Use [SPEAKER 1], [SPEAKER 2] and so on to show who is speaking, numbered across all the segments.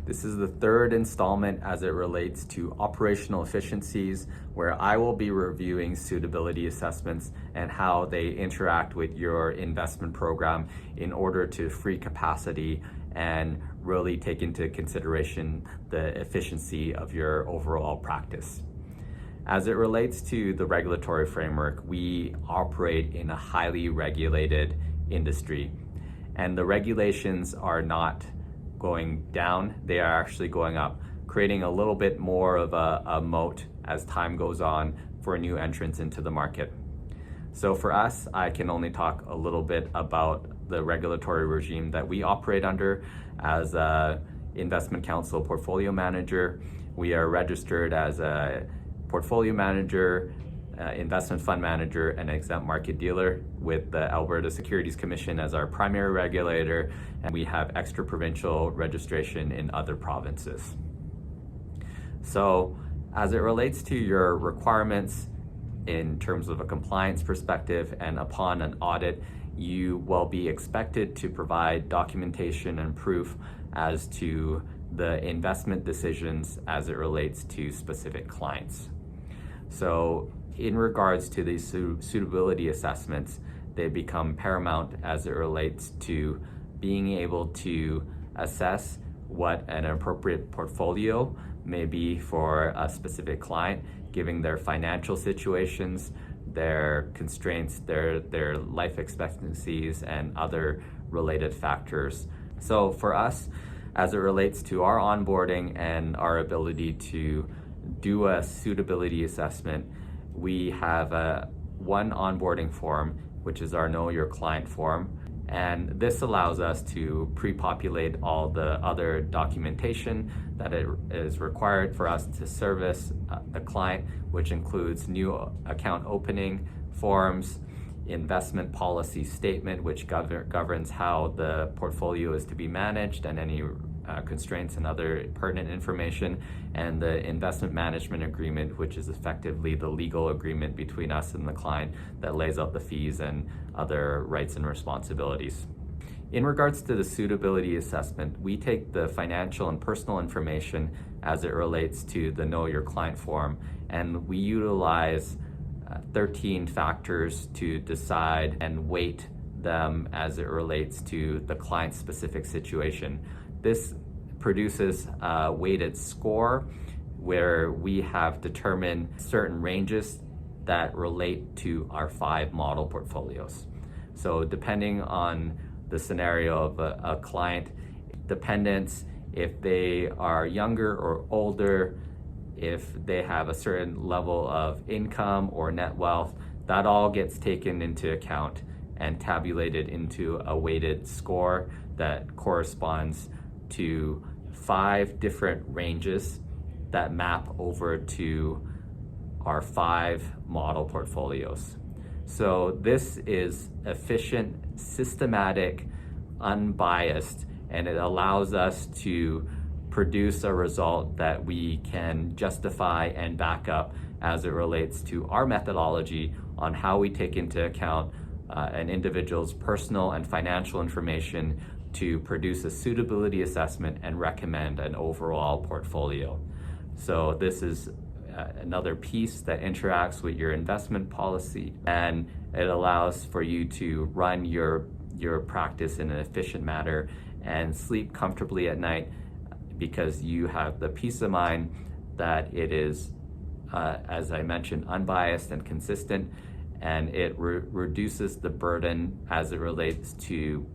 [SPEAKER 1] This is the third installment as it relates to operational efficiencies, where I will be reviewing suitability assessments and how they interact with your investment program in order to free capacity and really take into consideration the efficiency of your overall practice. As it relates to the regulatory framework, we operate in a highly regulated industry, and the regulations are not going down, they are actually going up, creating a little bit more of a moat as time goes on for new entrants into the market. So for us, I can only talk a little bit about the regulatory regime that we operate under. As a investment counsel portfolio manager, we are registered as a portfolio manager, investment fund manager, and exempt market dealer with the Alberta Securities Commission as our primary regulator, and we have extra provincial registration in other provinces. So as it relates to your requirements in terms of a compliance perspective, and upon an audit, you will be expected to provide documentation and proof as to the investment decisions as it relates to specific clients. So in regards to these suitability assessments, they become paramount as it relates to being able to assess what an appropriate portfolio may be for a specific client, given their financial situations, their constraints, their life expectancies, and other related factors. So for us, as it relates to our onboarding and our ability to do a suitability assessment, we have one onboarding form, which is our Know Your Client form, and this allows us to pre-populate all the other documentation that is required for us to service the client, which includes new account opening forms, investment policy statement, which governs how the portfolio is to be managed and any constraints and other pertinent information, and the investment management agreement, which is effectively the legal agreement between us and the client that lays out the fees and other rights and responsibilities. In regards to the suitability assessment, we take the financial and personal information as it relates to the Know Your Client form, and we utilize 13 factors to decide and weight them as it relates to the client's specific situation. This produces a weighted score where we have determined certain ranges that relate to our 5 model portfolios. So depending on the scenario of a client, dependence, if they are younger or older, if they have a certain level of income or net wealth, that all gets taken into account and tabulated into a weighted score that corresponds to 5 different ranges that map over to our 5 model portfolios. So this is efficient, systematic, unbiased, and it allows us to produce a result that we can justify and back up as it relates to our methodology on how we take into account an individual's personal and financial information to produce a suitability assessment and recommend an overall portfolio. So this is another piece that interacts with your investment policy, and it allows for you to run your practice in an efficient manner and sleep comfortably at night, because you have the peace of mind that it is, as I mentioned, unbiased and consistent, and it reduces the burden as it relates to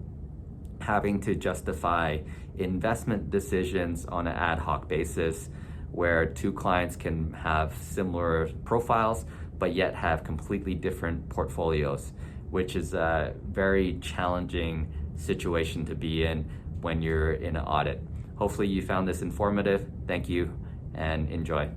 [SPEAKER 1] having to justify investment decisions on an ad hoc basis, where 2 clients can have similar profiles but yet have completely different portfolios, which is a very challenging situation to be in when you're in an audit. Hopefully you found this informative. Thank you and enjoy.